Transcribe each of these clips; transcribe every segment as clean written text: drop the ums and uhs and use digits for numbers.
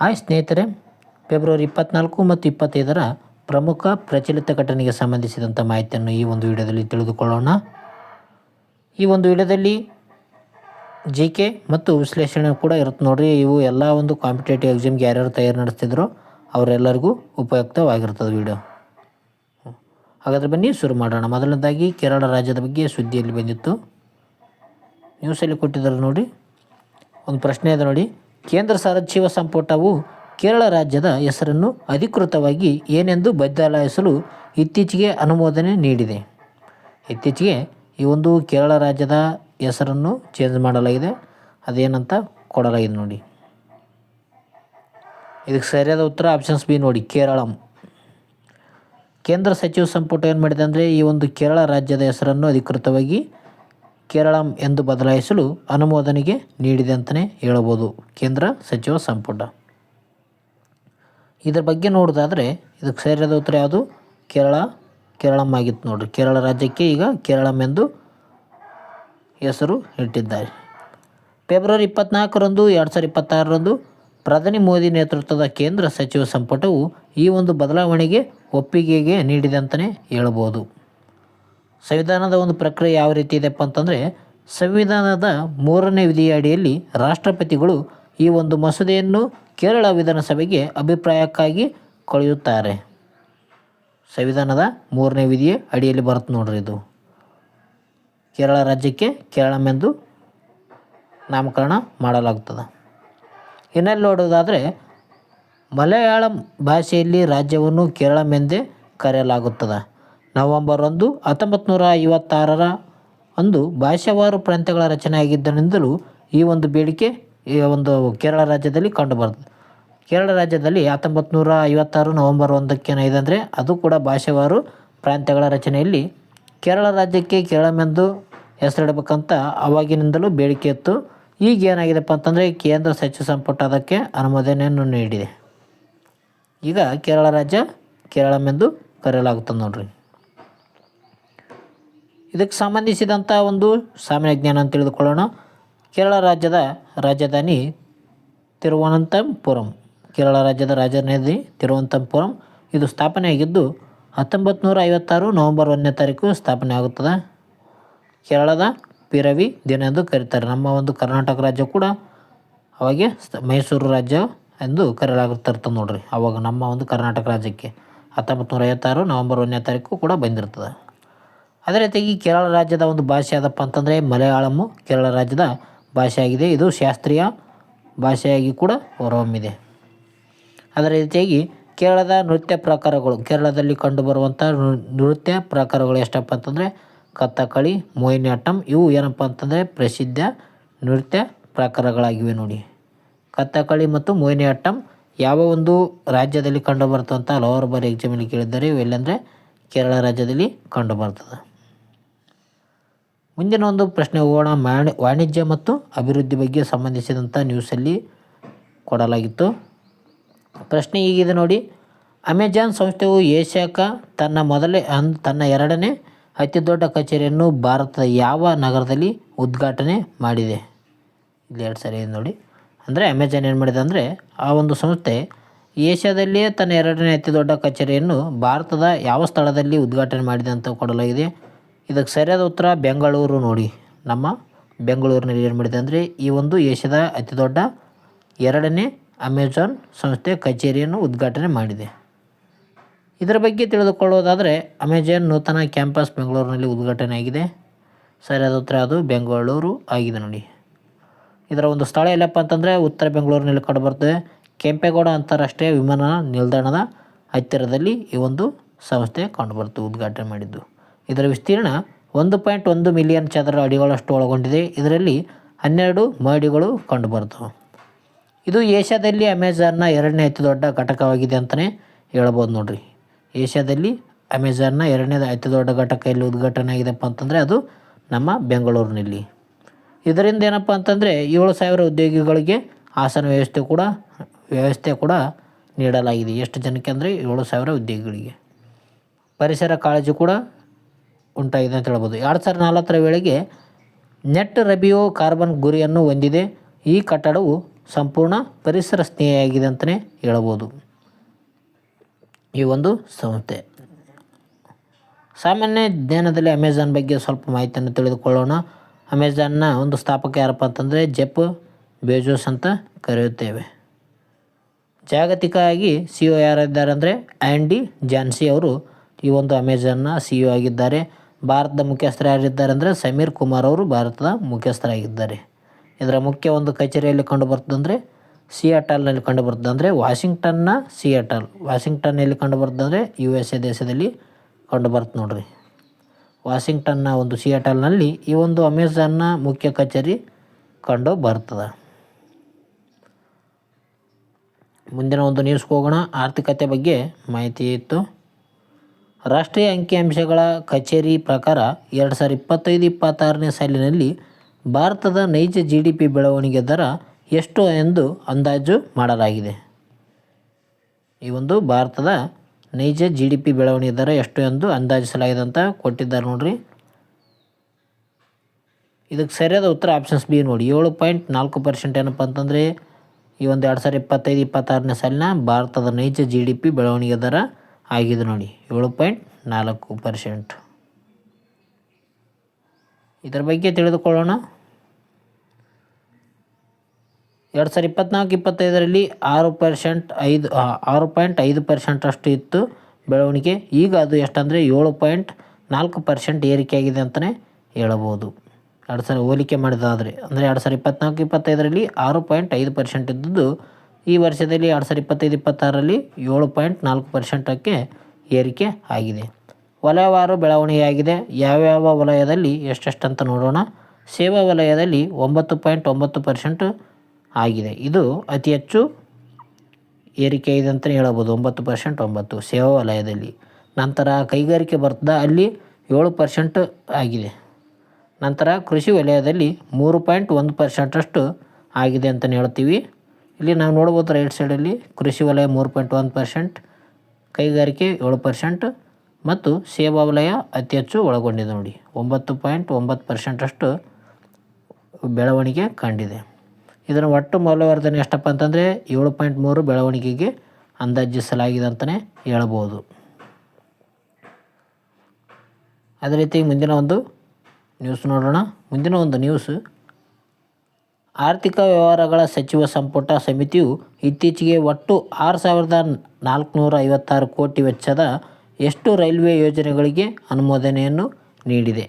Hi ಸ್ನೇಹಿತರೆ, February 24 ಮತ್ತು 25 ಪ್ರಮುಖ ಪ್ರಚಲಿತ ಘಟನೆಗೆ ಸಂಬಂಧಿಸಿದಂಥ ಮಾಹಿತಿಯನ್ನು ಈ ಒಂದು ವಿಡಿಯೋದಲ್ಲಿ ತಿಳಿದುಕೊಳ್ಳೋಣ. ಈ ಒಂದು ವಿಡಿಯೋದಲ್ಲಿ ಕೆ ಮತ್ತು ವಿಶ್ಲೇಷಣೆ ಕೂಡ ಇರುತ್ತೆ ನೋಡಿರಿ. ಇವು ಎಲ್ಲ ಒಂದು ಕಾಂಪಿಟೇಟಿವ್ ಎಕ್ಸಾಮ್ಗೆ ಯಾರ್ಯಾರು ತಯಾರಿ ನಡೆಸ್ತಿದ್ರೋ ಅವರೆಲ್ಲರಿಗೂ ಉಪಯುಕ್ತವಾಗಿರ್ತದೆ ವಿಡಿಯೋ. ಹಾಗಾದರೆ ಬನ್ನಿ ಶುರು ಮಾಡೋಣ. ಮೊದಲನೇದಾಗಿ ಕೇರಳ ರಾಜ್ಯದ ಬಗ್ಗೆ ಸುದ್ದಿಯಲ್ಲಿ ಬಂದಿತ್ತು, ನ್ಯೂಸಲ್ಲಿ ಕೊಟ್ಟಿದ್ದಾರೆ ನೋಡಿ. ಒಂದು ಪ್ರಶ್ನೆ ಇದೆ ನೋಡಿ, ಕೇಂದ್ರ ಸಚಿವ ಸಂಪುಟವು ಕೇರಳ ರಾಜ್ಯದ ಹೆಸರನ್ನು ಅಧಿಕೃತವಾಗಿ ಏನೆಂದು ಬದಲಾಯಿಸಲು ಇತ್ತೀಚೆಗೆ ಅನುಮೋದನೆ ನೀಡಿದೆ. ಇತ್ತೀಚೆಗೆ ಈ ಒಂದು ಕೇರಳ ರಾಜ್ಯದ ಹೆಸರನ್ನು ಚೇಂಜ್ ಮಾಡಲಾಗಿದೆ. ಅದೇನಂತ ಕೊಡಲಾಗಿದೆ ನೋಡಿ. ಇದಕ್ಕೆ ಸರಿಯಾದ ಉತ್ತರ ಆಪ್ಷನ್ಸ್ ಬಿ ನೋಡಿ, ಕೇರಳಂ. ಕೇಂದ್ರ ಸಚಿವ ಸಂಪುಟ ಏನು ಮಾಡಿದೆ ಅಂದರೆ ಈ ಒಂದು ಕೇರಳ ರಾಜ್ಯದ ಹೆಸರನ್ನು ಅಧಿಕೃತವಾಗಿ ಕೇರಳಂ ಎಂದು ಬದಲಾಯಿಸಲು ಅನುಮೋದನೆಗೆ ನೀಡಿದೆ ಅಂತಲೇ ಹೇಳ್ಬೋದು ಕೇಂದ್ರ ಸಚಿವ ಸಂಪುಟ. ಇದರ ಬಗ್ಗೆ ನೋಡೋದಾದರೆ ಇದಕ್ಕೆ ಸರಿಯಾದ ಉತ್ತರ ಯಾವುದು? ಕೇರಳಂ ಆಗಿತ್ತು ನೋಡಿರಿ. ಕೇರಳ ರಾಜ್ಯಕ್ಕೆ ಈಗ ಕೇರಳಂ ಎಂದು ಹೆಸರು ಇಟ್ಟಿದ್ದಾರೆ. ಫೆಬ್ರವರಿ 24 2026 ಪ್ರಧಾನಿ ಮೋದಿ ನೇತೃತ್ವದ ಕೇಂದ್ರ ಸಚಿವ ಸಂಪುಟವು ಈ ಒಂದು ಬದಲಾವಣೆಗೆ ಒಪ್ಪಿಗೆಗೆ ನೀಡಿದೆ ಅಂತಲೇ ಹೇಳ್ಬೋದು. ಸಂವಿಧಾನದ ಒಂದು ಪ್ರಕ್ರಿಯೆ ಯಾವ ರೀತಿ ಇದೆಪ್ಪ ಅಂತಂದರೆ, ಸಂವಿಧಾನದ 3ನೇ ವಿಧಿಯ ಅಡಿಯಲ್ಲಿ ರಾಷ್ಟ್ರಪತಿಗಳು ಈ ಒಂದು ಮಸೂದೆಯನ್ನು ಕೇರಳ ವಿಧಾನಸಭೆಗೆ ಅಭಿಪ್ರಾಯಕ್ಕಾಗಿ ಕಳೆಯುತ್ತಾರೆ. ಸಂವಿಧಾನದ 3ನೇ ವಿಧಿಯ ಅಡಿಯಲ್ಲಿ ಬರುತ್ತೆ ನೋಡ್ರಿ. ಇದು ಕೇರಳ ರಾಜ್ಯಕ್ಕೆ ಕೇರಳಂ ಎಂದು ನಾಮಕರಣ ಮಾಡಲಾಗುತ್ತದೆ. ಇನ್ನಲ್ಲಿ ನೋಡೋದಾದರೆ ಮಲಯಾಳಂ ಭಾಷೆಯಲ್ಲಿ ರಾಜ್ಯವನ್ನು ಕೇರಳಂ ಎಂದೇ ಕರೆಯಲಾಗುತ್ತದೆ. ನವೆಂಬರ್ 1 1956 ಅಂದು ಭಾಷಾವಾರು ಪ್ರಾಂತ್ಯಗಳ ರಚನೆ ಆಗಿದ್ದರಿಂದಲೂ ಈ ಒಂದು ಬೇಡಿಕೆ ಈ ಒಂದು ಕೇರಳ ರಾಜ್ಯದಲ್ಲಿ ಕಂಡುಬರ್ತದೆ. ಕೇರಳ ರಾಜ್ಯದಲ್ಲಿ 1956 ನವೆಂಬರ್ 1 ಏನಾಗಿದೆ ಅಂದರೆ ಅದು ಕೂಡ ಭಾಷಾವಾರು ಪ್ರಾಂತ್ಯಗಳ ರಚನೆಯಲ್ಲಿ ಕೇರಳ ರಾಜ್ಯಕ್ಕೆ ಕೇರಳಂ ಎಂದು ಹೆಸರಿಡಬೇಕಂತ ಅವಾಗಿನಿಂದಲೂ ಬೇಡಿಕೆ ಇತ್ತು. ಈಗ ಏನಾಗಿದೆಪ್ಪ ಅಂತಂದರೆ ಕೇಂದ್ರ ಸಚಿವ ಸಂಪುಟ ಅದಕ್ಕೆ ಅನುಮೋದನೆಯನ್ನು ನೀಡಿದೆ. ಈಗ ಕೇರಳ ರಾಜ್ಯ ಕೇರಳಂ ಎಂದು ಕರೆಯಲಾಗುತ್ತದೆ ನೋಡ್ರಿ. ಇದಕ್ಕೆ ಸಂಬಂಧಿಸಿದಂಥ ಒಂದು ಸಾಮಾನ್ಯ ಜ್ಞಾನ ಅಂತ ತಿಳಿದುಕೊಳ್ಳೋಣ. ಕೇರಳ ರಾಜ್ಯದ ರಾಜಧಾನಿ ತಿರುವನಂತಪುರಂ. ಕೇರಳ ರಾಜ್ಯದ ರಾಜಧಾನಿ ತಿರುವನಂತಪುರಂ. ಇದು ಸ್ಥಾಪನೆಯಾಗಿದ್ದು 1956 ನವೆಂಬರ್ 1 ಸ್ಥಾಪನೆ ಆಗುತ್ತದೆ. ಕೇರಳದ ಪಿರವಿ ದಿನ ಎಂದು ಕರೀತಾರೆ. ನಮ್ಮ ಒಂದು ಕರ್ನಾಟಕ ರಾಜ್ಯ ಕೂಡ ಅವಾಗೆ ಮೈಸೂರು ರಾಜ್ಯ ಎಂದು ಕರೆಯಲಾಗುತ್ತಿರ್ತದೆ ನೋಡ್ರಿ. ಅವಾಗ ನಮ್ಮ ಒಂದು ಕರ್ನಾಟಕ ರಾಜ್ಯಕ್ಕೆ 1956 ನವೆಂಬರ್ 1 ಕೂಡ ಬಂದಿರ್ತದೆ. ಅದೇ ರೀತಿಯಾಗಿ ಕೇರಳ ರಾಜ್ಯದ ಒಂದು ಭಾಷೆ ಯಾವುದಪ್ಪ ಅಂತಂದರೆ ಮಲಯಾಳಮ್ಮು ಕೇರಳ ರಾಜ್ಯದ ಭಾಷೆಯಾಗಿದೆ. ಇದು ಶಾಸ್ತ್ರೀಯ ಭಾಷೆಯಾಗಿ ಕೂಡ ಹೊರಹೊಮ್ಮಿದೆ. ಅದೇ ರೀತಿಯಾಗಿ ಕೇರಳದ ನೃತ್ಯ ಪ್ರಕಾರಗಳು, ಕೇರಳದಲ್ಲಿ ಕಂಡುಬರುವಂಥ ನೃತ್ಯ ಪ್ರಕಾರಗಳು ಎಷ್ಟಪ್ಪ ಅಂತಂದರೆ ಕಥಕ್ಕಳಿ, ಮೋಹಿನಿಯಾಟ್ಟಂ ಇವು ಏನಪ್ಪ ಅಂತಂದರೆ ಪ್ರಸಿದ್ಧ ನೃತ್ಯ ಪ್ರಕಾರಗಳಾಗಿವೆ ನೋಡಿ. ಕಥಕ್ಕಳಿ ಮತ್ತು ಮೋಹಿನಿಯಾಟ್ಟಂ ಯಾವ ಒಂದು ರಾಜ್ಯದಲ್ಲಿ ಕಂಡುಬರ್ತಂತ ಹಲವಾರು ಬಾರಿ ಎಕ್ಸಾಮಲ್ಲಿ ಕೇಳಿದ್ದಾರೆ. ಇವೆಲ್ಲಂದರೆ ಕೇರಳ ರಾಜ್ಯದಲ್ಲಿ ಕಂಡುಬರ್ತದೆ. ಮುಂದಿನ ಒಂದು ಪ್ರಶ್ನೆ ಹೋಗೋಣ. ವಾಣಿಜ್ಯ ಮತ್ತು ಅಭಿವೃದ್ಧಿ ಬಗ್ಗೆ ಸಂಬಂಧಿಸಿದಂಥ ನ್ಯೂಸಲ್ಲಿ ಕೊಡಲಾಗಿತ್ತು. ಪ್ರಶ್ನೆ ಹೀಗಿದೆ ನೋಡಿ, ಅಮೆಜಾನ್ ಸಂಸ್ಥೆಯು ಏಷ್ಯಾಕ್ಕೆ ತನ್ನ 2ನೇ ಅತಿ ದೊಡ್ಡ ಕಚೇರಿಯನ್ನು ಭಾರತದ ಯಾವ ನಗರದಲ್ಲಿ ಉದ್ಘಾಟನೆ ಮಾಡಿದೆ? ಇಲ್ಲಿ 2 ಸರಿ ಇದೆ ನೋಡಿ. ಅಂದರೆ ಅಮೆಜಾನ್ ಏನು ಮಾಡಿದೆ ಅಂದರೆ ಆ ಒಂದು ಸಂಸ್ಥೆ ಏಷ್ಯಾದಲ್ಲಿಯೇ ತನ್ನ 2ನೇ ಅತಿ ದೊಡ್ಡ ಕಚೇರಿಯನ್ನು ಭಾರತದ ಯಾವ ಸ್ಥಳದಲ್ಲಿ ಉದ್ಘಾಟನೆ ಮಾಡಿದೆ ಅಂತ ಕೊಡಲಾಗಿದೆ. ಇದಕ್ಕೆ ಸರಿಯಾದ ಉತ್ತರ ಬೆಂಗಳೂರು ನೋಡಿ. ನಮ್ಮ ಬೆಂಗಳೂರಿನಲ್ಲಿ ಏನು ಮಾಡಿದೆ ಅಂದರೆ ಈ ಒಂದು ಏಷ್ಯಾದ ಅತಿ ದೊಡ್ಡ 2ನೇ ಅಮೆಜಾನ್ ಸಂಸ್ಥೆ ಕಚೇರಿಯನ್ನು ಉದ್ಘಾಟನೆ ಮಾಡಿದೆ. ಇದರ ಬಗ್ಗೆ ತಿಳಿದುಕೊಳ್ಳೋದಾದರೆ ಅಮೆಜಾನ್ ನೂತನ ಕ್ಯಾಂಪಸ್ ಬೆಂಗಳೂರಿನಲ್ಲಿ ಉದ್ಘಾಟನೆ ಆಗಿದೆ. ಸರಿಯಾದ ಉತ್ತರ ಅದು ಬೆಂಗಳೂರು ಆಗಿದೆ ನೋಡಿ. ಇದರ ಒಂದು ಸ್ಥಳ ಎಲ್ಲಪ್ಪ ಅಂತಂದರೆ ಉತ್ತರ ಬೆಂಗಳೂರಿನಲ್ಲಿ ಕಂಡುಬರ್ತದೆ. ಕೆಂಪೇಗೌಡ ಅಂತಾರಾಷ್ಟ್ರೀಯ ವಿಮಾನ ನಿಲ್ದಾಣದ ಹತ್ತಿರದಲ್ಲಿ ಈ ಒಂದು ಸಂಸ್ಥೆ ಕಂಡುಬರ್ತದೆ ಉದ್ಘಾಟನೆ ಮಾಡಿದ್ದು. ಇದರ ವಿಸ್ತೀರ್ಣ 1.1 ಮಿಲಿಯನ್ ಚದರ ಅಡಿಗಳಷ್ಟು ಒಳಗೊಂಡಿದೆ. ಇದರಲ್ಲಿ 12 ಮಹಡಿಗಳು ಕಂಡುಬರ್ತವೆ. ಇದು ಏಷ್ಯಾದಲ್ಲಿ ಅಮೆಜಾನ್ನ 2ನೇ ಅತಿ ದೊಡ್ಡ ಘಟಕವಾಗಿದೆ ಅಂತಲೇ ಹೇಳ್ಬೋದು ನೋಡ್ರಿ. ಏಷ್ಯಾದಲ್ಲಿ ಅಮೆಜಾನ್ನ 2ನೇ ಅತಿ ದೊಡ್ಡ ಘಟಕ ಎಲ್ಲಿ ಉದ್ಘಾಟನೆ ಆಗಿದೆಪ್ಪ ಅಂತಂದರೆ ಅದು ನಮ್ಮ ಬೆಂಗಳೂರಿನಲ್ಲಿ. ಇದರಿಂದ ಏನಪ್ಪ ಅಂತಂದರೆ 7,000 ಉದ್ಯೋಗಿಗಳಿಗೆ ಆಸನ ವ್ಯವಸ್ಥೆ ಕೂಡ ನೀಡಲಾಗಿದೆ. ಎಷ್ಟು ಜನಕ್ಕೆ ಅಂದರೆ 7,000 ಉದ್ಯೋಗಿಗಳಿಗೆ. ಪರಿಸರ ಕಾಳಜಿ ಕೂಡ ಉಂಟಾಗಿದೆ ಅಂತ ಹೇಳ್ಬೋದು. 2040 ವೇಳೆಗೆ ನೆಟ್ ಝೀರೋ ಕಾರ್ಬನ್ ಗುರಿಯನ್ನು ಹೊಂದಿದೆ. ಈ ಕಟ್ಟಡವು ಸಂಪೂರ್ಣ ಪರಿಸರ ಸ್ನೇಹಿಯಾಗಿದೆ ಅಂತಲೇ ಹೇಳ್ಬೋದು ಈ ಒಂದು ಸಂಸ್ಥೆ. ಸಾಮಾನ್ಯ ಜ್ಞಾನದಲ್ಲಿ ಅಮೆಜಾನ್ ಬಗ್ಗೆ ಸ್ವಲ್ಪ ಮಾಹಿತಿಯನ್ನು ತಿಳಿದುಕೊಳ್ಳೋಣ. ಅಮೆಜಾನ್ನ ಒಂದು ಸ್ಥಾಪಕ ಯಾರಪ್ಪ ಅಂತಂದರೆ ಜೆಫ್ ಬೆಜೋಸ್ ಅಂತ ಕರೆಯುತ್ತೇವೆ. ಜಾಗತಿಕವಾಗಿ CEO ಯಾರಿದ್ದಾರೆ ಅಂದರೆ ಆ್ಯಂಡಿ ಜಾನ್ಸಿ ಅವರು ಈ ಒಂದು ಅಮೆಜಾನ್ನ CEO ಆಗಿದ್ದಾರೆ. ಭಾರತದ ಮುಖ್ಯಸ್ಥರು ಯಾರಿದ್ದಾರೆ ಅಂದರೆ ಸಮೀರ್ ಕುಮಾರ್ ಅವರು ಭಾರತದ ಮುಖ್ಯಸ್ಥರಾಗಿದ್ದಾರೆ. ಇದರ ಮುಖ್ಯ ಒಂದು ಕಚೇರಿಯಲ್ಲಿ ಕಂಡುಬರ್ತದೆ ಅಂದರೆ ಸಿಯಾಟಲ್ನಲ್ಲಿ ಕಂಡುಬರ್ತದೆ, ಅಂದರೆ ವಾಷಿಂಗ್ಟನ್ನ ಸಿಯಾಟಲ್. ವಾಷಿಂಗ್ಟನ್ನಲ್ಲಿ ಕಂಡುಬರ್ತದೆ ಅಂದರೆ USA ದೇಶದಲ್ಲಿ ಕಂಡುಬರ್ತದೆ ನೋಡ್ರಿ. ವಾಷಿಂಗ್ಟನ್ನ ಒಂದು ಸಿಯಾಟಲ್ನಲ್ಲಿ ಈ ಒಂದು ಅಮೆಜಾನ್ನ ಮುಖ್ಯ ಕಚೇರಿ ಕಂಡು ಬರ್ತದೆ. ಮುಂದಿನ ಒಂದು ನ್ಯೂಸ್ಗೆ ಹೋಗೋಣ. ಆರ್ಥಿಕತೆ ಬಗ್ಗೆ ಮಾಹಿತಿ ಇತ್ತು. ರಾಷ್ಟ್ರೀಯ ಅಂಕಿಅಂಶಗಳ ಕಚೇರಿ ಪ್ರಕಾರ 2025-26ನೇ ಸಾಲಿನಲ್ಲಿ ಭಾರತದ ನೈಜ GDP ಬೆಳವಣಿಗೆ ದರ ಎಷ್ಟು ಎಂದು ಅಂದಾಜು ಮಾಡಲಾಗಿದೆ. ಈ ಒಂದು ಭಾರತದ ನೈಜ GDP ಬೆಳವಣಿಗೆ ದರ ಎಷ್ಟು ಎಂದು ಅಂದಾಜಿಸಲಾಗಿದೆ ಅಂತ ಕೊಟ್ಟಿದ್ದಾರೆ ನೋಡ್ರಿ. ಇದಕ್ಕೆ ಸರಿಯಾದ ಉತ್ತರ ಆಪ್ಷನ್ಸ್ ಬಿ ನೋಡಿ, 7.4% ಏನಪ್ಪ ಅಂತಂದರೆ ಈ ಒಂದು 2025-26ನೇ ಸಾಲಿನ ಭಾರತದ ನೈಜ GDP ಬೆಳವಣಿಗೆ ದರ ಆಗಿದೆ ನೋಡಿ, 7.4%. ಇದರ ಬಗ್ಗೆ ತಿಳಿದುಕೊಳ್ಳೋಣ. 2024-25ರಲ್ಲಿ 6.5% ಅಷ್ಟು ಇತ್ತು ಬೆಳವಣಿಗೆ. ಈಗ ಅದು ಎಷ್ಟಂದರೆ 7.4% ಏರಿಕೆಯಾಗಿದೆ ಅಂತಲೇ ಹೇಳಬಹುದು. ಹೋಲಿಕೆ ಮಾಡಿದಾದರೆ ಅಂದರೆ 2024-25ರಲ್ಲಿ 6.5% ಇದ್ದದ್ದು ಈ ವರ್ಷದಲ್ಲಿ 2025-26ರಲ್ಲಿ 7.4%ಕ್ಕೆ ಏರಿಕೆ ಆಗಿದೆ. ವಲಯವಾರು ಬೆಳವಣಿಗೆಯಾಗಿದೆ. ಯಾವ್ಯಾವ ವಲಯದಲ್ಲಿ ಎಷ್ಟೆಷ್ಟಂತ ನೋಡೋಣ. ಸೇವಾ ವಲಯದಲ್ಲಿ 9.9% ಆಗಿದೆ. ಇದು ಅತಿ ಹೆಚ್ಚು ಏರಿಕೆ ಇದೆ ಅಂತಲೇ ಹೇಳ್ಬೋದು, 9% ಸೇವಾ ವಲಯದಲ್ಲಿ. ನಂತರ ಕೈಗಾರಿಕೆ ಬರ್ತದೆ, ಅಲ್ಲಿ 7% ಆಗಿದೆ. ನಂತರ ಕೃಷಿ ವಲಯದಲ್ಲಿ 3.1% ಅಷ್ಟು ಆಗಿದೆ ಅಂತಲೇ ಹೇಳ್ತೀವಿ. ಇಲ್ಲಿ ನಾವು ನೋಡ್ಬೋದು ರೈಟ್ ಸೈಡಲ್ಲಿ ಕೃಷಿ ವಲಯ 3.1%, ಕೈಗಾರಿಕೆ 7% ಮತ್ತು ಸೇವಾ ವಲಯ ಅತಿ ಹೆಚ್ಚು ಒಳಗೊಂಡಿದೆ ನೋಡಿ, 9.9% ಅಷ್ಟು ಬೆಳವಣಿಗೆ ಕಂಡಿದೆ. ಇದರ ಒಟ್ಟು ಮೌಲ್ಯವರ್ಧನೆ ಎಷ್ಟಪ್ಪ ಅಂತಂದರೆ 7.3 ಬೆಳವಣಿಗೆಗೆ ಅಂದಾಜಿಸಲಾಗಿದೆ ಅಂತಲೇ ಹೇಳ್ಬೋದು. ಅದೇ ರೀತಿ ಮುಂದಿನ ಒಂದು ನ್ಯೂಸ್ ನೋಡೋಣ. ಮುಂದಿನ ಒಂದು ನ್ಯೂಸ್, ಆರ್ಥಿಕ ವ್ಯವಹಾರಗಳ ಸಚಿವ ಸಂಪುಟ ಸಮಿತಿಯು ಇತ್ತೀಚೆಗೆ ಒಟ್ಟು 6,456 ಕೋಟಿ ವೆಚ್ಚದ ಎಷ್ಟು ರೈಲ್ವೆ ಯೋಜನೆಗಳಿಗೆ ಅನುಮೋದನೆಯನ್ನು ನೀಡಿದೆ.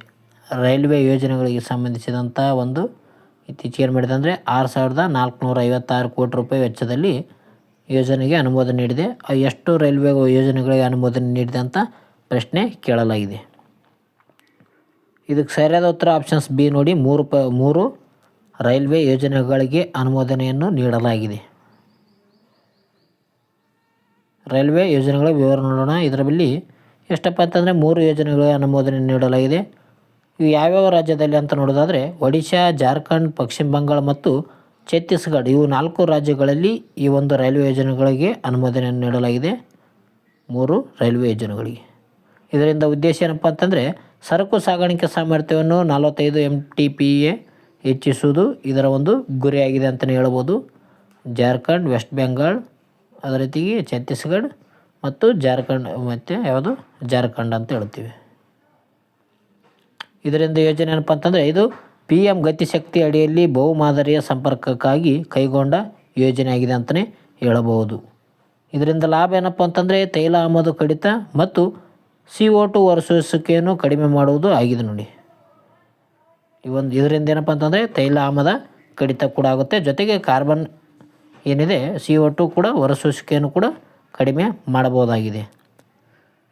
ರೈಲ್ವೆ ಯೋಜನೆಗಳಿಗೆ ಸಂಬಂಧಿಸಿದಂಥ ಒಂದು ಇತ್ತೀಚೆಗೆ ಏನು ಮಾಡಿದೆ ಅಂದರೆ 6,456 ಕೋಟಿ ರೂಪಾಯಿ ವೆಚ್ಚದಲ್ಲಿ ಯೋಜನೆಗೆ ಅನುಮೋದನೆ ನೀಡಿದೆ. ಎಷ್ಟು ರೈಲ್ವೆ ಯೋಜನೆಗಳಿಗೆ ಅನುಮೋದನೆ ನೀಡಿದೆ ಅಂತ ಪ್ರಶ್ನೆ ಕೇಳಲಾಗಿದೆ. ಇದಕ್ಕೆ ಸರಿಯಾದ ಉತ್ತರ ಆಪ್ಷನ್ಸ್ ಬಿ ನೋಡಿ, 3 ರೈಲ್ವೆ ಯೋಜನೆಗಳಿಗೆ ಅನುಮೋದನೆಯನ್ನು ನೀಡಲಾಗಿದೆ. ರೈಲ್ವೆ ಯೋಜನೆಗಳ ವಿವರ ನೋಡೋಣ. ಇದರಲ್ಲಿ ಎಷ್ಟಪ್ಪ ಅಂತಂದರೆ 3 ಯೋಜನೆಗಳಿಗೆ ಅನುಮೋದನೆ ನೀಡಲಾಗಿದೆ. ಇವು ಯಾವ್ಯಾವ ರಾಜ್ಯದಲ್ಲಿ ಅಂತ ನೋಡೋದಾದರೆ ಒಡಿಶಾ, ಜಾರ್ಖಂಡ್, ಪಶ್ಚಿಮ ಬಂಗಾಳ ಮತ್ತು ಛತ್ತೀಸ್ಗಢ, ಇವು 4 ರಾಜ್ಯಗಳಲ್ಲಿ ಈ ಒಂದು ರೈಲ್ವೆ ಯೋಜನೆಗಳಿಗೆ ಅನುಮೋದನೆಯನ್ನು ನೀಡಲಾಗಿದೆ. 3 ರೈಲ್ವೆ ಯೋಜನೆಗಳಿಗೆ. ಇದರಿಂದ ಉದ್ದೇಶ ಏನಪ್ಪ ಅಂತಂದರೆ ಸರಕು ಸಾಗಾಣಿಕೆ ಸಾಮರ್ಥ್ಯವನ್ನು 45 MTPA ಹೆಚ್ಚಿಸುವುದು ಇದರ ಒಂದು ಗುರಿಯಾಗಿದೆ ಅಂತಲೇ ಹೇಳ್ಬೋದು. ಜಾರ್ಖಂಡ್, ವೆಸ್ಟ್ ಬೆಂಗಾಲ್, ಅದೇ ರೀತಿಗೆ ಛತ್ತೀಸ್ಗಢ ಮತ್ತು ಜಾರ್ಖಂಡ್ ಅಂತ ಹೇಳ್ತೀವಿ. ಇದರಿಂದ ಯೋಜನೆ ಏನಪ್ಪ ಅಂತಂದರೆ ಇದು PM ಗತಿಶಕ್ತಿ ಅಡಿಯಲ್ಲಿ ಬಹುಮಾದರಿಯ ಸಂಪರ್ಕಕ್ಕಾಗಿ ಕೈಗೊಂಡ ಯೋಜನೆ ಆಗಿದೆ ಅಂತಲೇ ಹೇಳಬಹುದು. ಇದರಿಂದ ಲಾಭ ಏನಪ್ಪ ಅಂತಂದರೆ ತೈಲ ಆಮದು ಕಡಿತ ಮತ್ತು CO2 ಹೊರಸೂಸುವಿಕೆಯನ್ನು ಕಡಿಮೆ ಮಾಡುವುದು ಆಗಿದೆ ನೋಡಿ. ಇದರಿಂದ ಏನಪ್ಪ ಅಂತಂದರೆ ತೈಲ ಆಮದ ಕಡಿತ ಕೂಡ ಆಗುತ್ತೆ, ಜೊತೆಗೆ ಕಾರ್ಬನ್ ಏನಿದೆ CO2 ಕೂಡ ಹೊರಸೂಸುವಿಕೆಯನ್ನು ಕೂಡ ಕಡಿಮೆ ಮಾಡಬಹುದಾಗಿದೆ.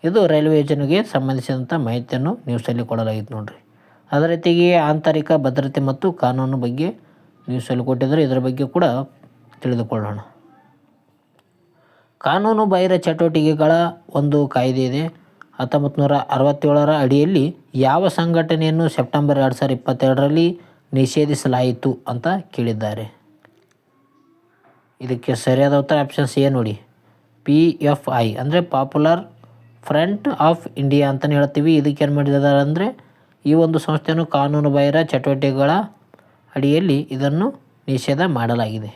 ಇದು ರೈಲ್ವೆ ಯೋಜನೆಗೆ ಸಂಬಂಧಿಸಿದಂಥ ಮಾಹಿತಿಯನ್ನು ನ್ಯೂಸಲ್ಲಿ ಕೊಡಲಾಗಿತ್ತು ನೋಡಿರಿ. ಅದೇ ರೀತಿಗೆ ಆಂತರಿಕ ಭದ್ರತೆ ಮತ್ತು ಕಾನೂನು ಬಗ್ಗೆ ನ್ಯೂಸಲ್ಲಿ ಕೊಟ್ಟಿದ್ದಾರೆ, ಇದರ ಬಗ್ಗೆ ಕೂಡ ತಿಳಿದುಕೊಳ್ಳೋಣ. ಕಾನೂನು ಬಾಹಿರ ಚಟುವಟಿಕೆಗಳ ಒಂದು ಕಾಯ್ದೆ ಇದೆ. 1967ರ ಅಡಿಯಲ್ಲಿ ಯಾವ ಸಂಘಟನೆಯನ್ನು ಸೆಪ್ಟೆಂಬರ್ 2022ರಲ್ಲಿ ನಿಷೇಧಿಸಲಾಯಿತು ಅಂತ ಕೇಳಿದ್ದಾರೆ. ಇದಕ್ಕೆ ಸರಿಯಾದ ಉತ್ತರ ಆಪ್ಷನ್ಸ್ ಎ ನೋಡಿ, PFI ಅಂದರೆ ಪಾಪ್ಯುಲರ್ ಫ್ರಂಟ್ ಆಫ್ ಇಂಡಿಯಾ ಅಂತಲೇ ಹೇಳ್ತೀವಿ. ಇದಕ್ಕೆ ಏನು ಮಾಡಿದ್ದಾರೆ ಅಂದರೆ ಈ ಒಂದು ಸಂಸ್ಥೆಯನ್ನು ಕಾನೂನು ಬಾಹಿರ ಚಟುವಟಿಕೆಗಳ ಅಡಿಯಲ್ಲಿ ಇದನ್ನು ನಿಷೇಧ ಮಾಡಲಾಗಿದೆ.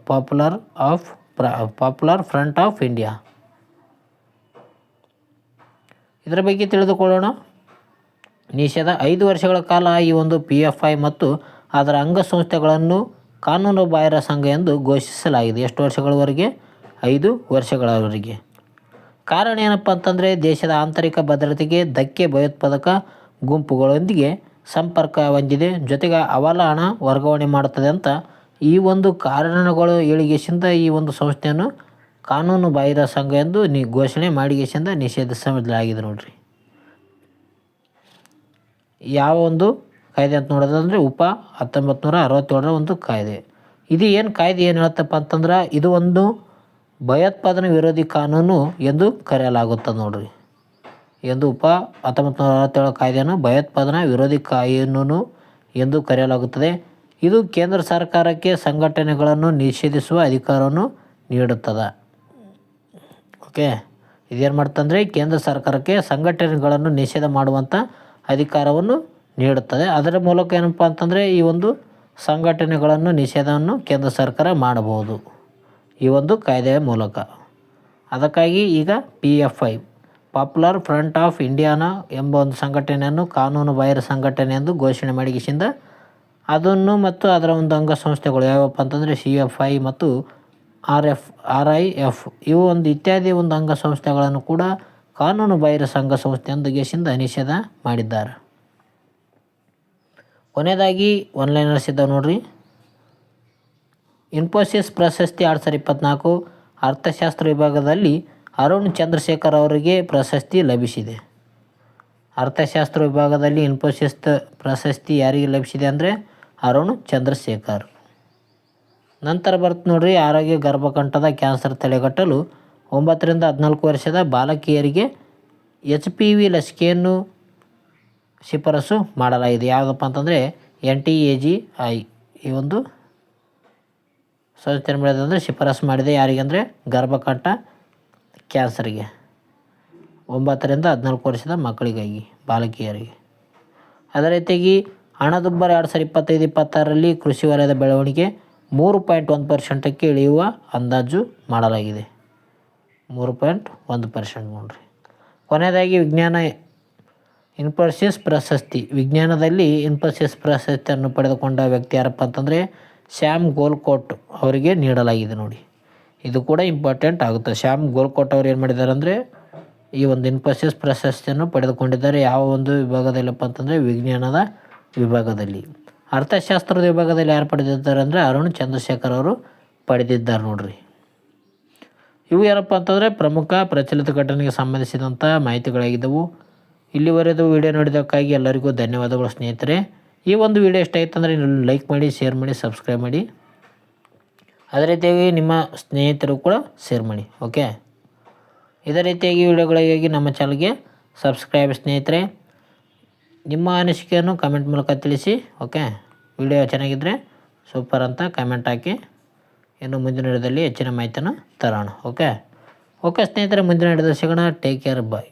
Popular front of India. ಇದರ ಬಗ್ಗೆ ತಿಳಿದುಕೊಳ್ಳೋಣ. ನಿಷೇಧ 5 ವರ್ಷಗಳ ಕಾಲ ಈ ಒಂದು PFI ಮತ್ತು ಅದರ ಅಂಗಸಂಸ್ಥೆಗಳನ್ನು ಕಾನೂನುಬಾಹಿರ ಸಂಘ ಎಂದು ಘೋಷಿಸಲಾಗಿದೆ. ಎಷ್ಟು ವರ್ಷಗಳವರೆಗೆ? 5 ವರ್ಷಗಳವರೆಗೆ. ಕಾರಣ ಏನಪ್ಪ ಅಂತಂದರೆ ದೇಶದ ಆಂತರಿಕ ಭದ್ರತೆಗೆ ಧಕ್ಕೆ, ಭಯೋತ್ಪಾದಕ ಗುಂಪುಗಳೊಂದಿಗೆ ಸಂಪರ್ಕ ಹೊಂದಿದೆ, ಜೊತೆಗೆ ಹವಾಲ ಹಣ ವರ್ಗಾವಣೆ ಮಾಡುತ್ತದೆ ಅಂತ ಈ ಒಂದು ಕಾರಣಗಳು ಹೇಳಿಗೆಸಿಂದ ಈ ಒಂದು ಸಂಸ್ಥೆಯನ್ನು ಕಾನೂನು ಬಾಹಿರ ಸಂಘ ಎಂದು ಘೋಷಣೆ ಮಾಡಿಗೆಸಿಂದ ನಿಷೇಧಿಸಲಾಗಿದೆ ನೋಡ್ರಿ. ಯಾವ ಒಂದು ಕಾಯ್ದೆ ಅಂತ ನೋಡೋದಂದರೆ UPA 1967ರ ಒಂದು ಕಾಯ್ದೆ. ಇದು ಏನು ಕಾಯ್ದೆ ಏನು ಹೇಳುತ್ತಪ್ಪ ಅಂತಂದ್ರೆ ಇದು ಒಂದು ಭಯೋತ್ಪಾದನೆ ವಿರೋಧಿ ಕಾನೂನು ಎಂದು ಕರೆಯಲಾಗುತ್ತದೆ ನೋಡ್ರಿ. ಎಂದು UPA 1967 ಕಾಯ್ದೆಯನ್ನು ಭಯೋತ್ಪಾದನಾ ವಿರೋಧಿ ಕಾನೂನು ಎಂದು ಕರೆಯಲಾಗುತ್ತದೆ. ಇದು ಕೇಂದ್ರ ಸರ್ಕಾರಕ್ಕೆ ಸಂಘಟನೆಗಳನ್ನು ನಿಷೇಧಿಸುವ ಅಧಿಕಾರವನ್ನು ನೀಡುತ್ತದೆ. ಓಕೆ, ಇದೇನು ಮಾಡ್ತಂದರೆ ಕೇಂದ್ರ ಸರ್ಕಾರಕ್ಕೆ ಸಂಘಟನೆಗಳನ್ನು ನಿಷೇಧ ಮಾಡುವಂಥ ಅಧಿಕಾರವನ್ನು ನೀಡುತ್ತದೆ. ಅದರ ಮೂಲಕ ಏನಪ್ಪ ಅಂತಂದರೆ ಈ ಒಂದು ಸಂಘಟನೆಗಳನ್ನು ನಿಷೇಧವನ್ನು ಕೇಂದ್ರ ಸರ್ಕಾರ ಮಾಡಬಹುದು ಈ ಒಂದು ಕಾಯ್ದೆಯ ಮೂಲಕ. ಅದಕ್ಕಾಗಿ ಈಗ PFI ಪಾಪ್ಯುಲರ್ ಫ್ರಂಟ್ ಆಫ್ ಇಂಡಿಯಾನ ಎಂಬ ಒಂದು ಸಂಘಟನೆಯನ್ನು ಕಾನೂನು ಬಾಹಿರ ಸಂಘಟನೆ ಎಂದು ಘೋಷಣೆ ಮಾಡಿಗೆಸಿಂದ ಅದನ್ನು ಮತ್ತು ಅದರ ಒಂದು ಅಂಗಸಂಸ್ಥೆಗಳು ಯಾವಪ್ಪ ಅಂತಂದರೆ CFI ಮತ್ತು RIF ಇವು ಒಂದು ಇತ್ಯಾದಿ ಒಂದು ಅಂಗಸಂಸ್ಥೆಗಳನ್ನು ಕೂಡ ಕಾನೂನು ಬಾಹಿರ ಸಂಘ ಸಂಸ್ಥೆ ಎಂದು ಘೋಷಿಸಿಂದ ನಿಷೇಧ ಮಾಡಿದ್ದಾರೆ. ಕೊನೆಯದಾಗಿ ಆನ್ಲೈನರ್ಸ್ ಇದ್ದಾವೆ ನೋಡ್ರಿ. ಇನ್ಫೋಸಿಸ್ ಪ್ರಶಸ್ತಿ 2024 ಅರ್ಥಶಾಸ್ತ್ರ ವಿಭಾಗದಲ್ಲಿ ಅರುಣ್ ಚಂದ್ರಶೇಖರ್ ಅವರಿಗೆ ಪ್ರಶಸ್ತಿ ಲಭಿಸಿದೆ. ಅರ್ಥಶಾಸ್ತ್ರ ವಿಭಾಗದಲ್ಲಿ ಇನ್ಫೋಸಿಸ್ ಪ್ರಶಸ್ತಿ ಯಾರಿಗೆ ಲಭಿಸಿದೆ ಅಂದರೆ ಅರುಣ್ ಚಂದ್ರಶೇಖರ್. ನಂತರ ಬರುತ್ತೆ ನೋಡ್ರಿ, ಆರೋಗ್ಯ ಗರ್ಭಕಂಠದ ಕ್ಯಾನ್ಸರ್ ತಡೆಗಟ್ಟಲು 9 ರಿಂದ 14 ವರ್ಷದ ಬಾಲಕಿಯರಿಗೆ HPV ಲಸಿಕೆಯನ್ನು ಶಿಫಾರಸು ಮಾಡಲಾಗಿದೆ. ಯಾವುದಪ್ಪ ಅಂತಂದರೆ NTAGI ಈ ಒಂದು ಸಂಸ್ಥೆ ಮಾಡಿದಂದರೆ ಶಿಫಾರಸು ಮಾಡಿದೆ. ಯಾರಿಗೆ ಅಂದರೆ ಗರ್ಭಕಂಠ ಕ್ಯಾನ್ಸರ್ಗೆ 9 ರಿಂದ 14 ವರ್ಷದ ಮಕ್ಕಳಿಗಾಗಿ, ಬಾಲಕಿಯರಿಗೆ. ಅದೇ ರೀತಿಯಾಗಿ ಹಣದುಬ್ಬರ 2025-26ರಲ್ಲಿ ಕೃಷಿ ವಲಯದ ಬೆಳವಣಿಗೆ 3.1% ಇಳಿಯುವ ಅಂದಾಜು ಮಾಡಲಾಗಿದೆ. 3.1% ನೋಡ್ರಿ. ಕೊನೆಯದಾಗಿ ವಿಜ್ಞಾನ ಇನ್ಫೋಸಿಸ್ ಪ್ರಶಸ್ತಿ. ವಿಜ್ಞಾನದಲ್ಲಿ ಇನ್ಫೋಸಿಸ್ ಪ್ರಶಸ್ತಿಯನ್ನು ಪಡೆದುಕೊಂಡ ವ್ಯಕ್ತಿ ಯಾರಪ್ಪ ಅಂತಂದರೆ ಶ್ಯಾಮ್ ಗೋಲ್ಕೋಟ್ ಅವರಿಗೆ ನೀಡಲಾಗಿದೆ ನೋಡಿ. ಇದು ಕೂಡ ಇಂಪಾರ್ಟೆಂಟ್ ಆಗುತ್ತೆ. ಶ್ಯಾಮ್ ಗೋಲ್ಕೋಟ್ ಅವರು ಏನು ಮಾಡಿದ್ದಾರೆ ಅಂದರೆ ಈ ಒಂದು ಇನ್ಫೋಸಿಸ್ ಪ್ರಶಸ್ತಿಯನ್ನು ಪಡೆದುಕೊಂಡಿದ್ದಾರೆ. ಯಾವ ಒಂದು ವಿಭಾಗದಲ್ಲಪ್ಪ ಅಂತಂದರೆ ವಿಜ್ಞಾನದ ವಿಭಾಗದಲ್ಲಿ. ಅರ್ಥಶಾಸ್ತ್ರದ ವಿಭಾಗದಲ್ಲಿ ಯಾರು ಪಡೆದಿದ್ದಾರೆ ಅಂದರೆ ಅರುಣ್ ಚಂದ್ರಶೇಖರ್ ಅವರು ಪಡೆದಿದ್ದಾರೆ ನೋಡ್ರಿ. ಇವು ಯಾರಪ್ಪ ಅಂತಂದರೆ ಪ್ರಮುಖ ಪ್ರಚಲಿತ ಘಟನೆಗೆ ಸಂಬಂಧಿಸಿದಂಥ ಮಾಹಿತಿಗಳಾಗಿದ್ದವು. ಇಲ್ಲಿವರೆಗೂ ವಿಡಿಯೋ ನೋಡಿದ್ದಕ್ಕಾಗಿ ಎಲ್ಲರಿಗೂ ಧನ್ಯವಾದಗಳು ಸ್ನೇಹಿತರೆ. ಈ ಒಂದು ವಿಡಿಯೋ ಇಷ್ಟ ಆಯಿತು ಅಂದರೆ ಲೈಕ್ ಮಾಡಿ, ಶೇರ್ ಮಾಡಿ, ಸಬ್ಸ್ಕ್ರೈಬ್ ಮಾಡಿ. ಅದೇ ರೀತಿಯಾಗಿ ನಿಮ್ಮ ಸ್ನೇಹಿತರು ಕೂಡ ಶೇರ್ ಮಾಡಿ. ಓಕೆ, ಇದೇ ರೀತಿಯಾಗಿ ವಿಡಿಯೋಗಳಿಗಾಗಿ ನಮ್ಮ ಚಾನಲ್ಗೆ ಸಬ್ಸ್ಕ್ರೈಬ್ ಸ್ನೇಹಿತರೆ. ನಿಮ್ಮ ಅನಿಸಿಕೆಯನ್ನು ಕಮೆಂಟ್ ಮೂಲಕ ತಿಳಿಸಿ. ಓಕೆ, ವಿಡಿಯೋ ಚೆನ್ನಾಗಿದ್ದರೆ ಸೂಪರ್ ಅಂತ ಕಮೆಂಟ್ ಹಾಕಿ. ಇನ್ನು ಮುಂದಿನ ವಿಡಿಯೋದಲ್ಲಿ ಹೆಚ್ಚಿನ ಮಾಹಿತಿಯನ್ನು ತರೋಣ. ಓಕೆ ಸ್ನೇಹಿತರೆ, ಮುಂದಿನ ವಿಡಿಯೋದಲ್ಲಿ ಸಿಗೋಣ. ಟೇಕ್ ಕೇರ್, ಬಾಯ್.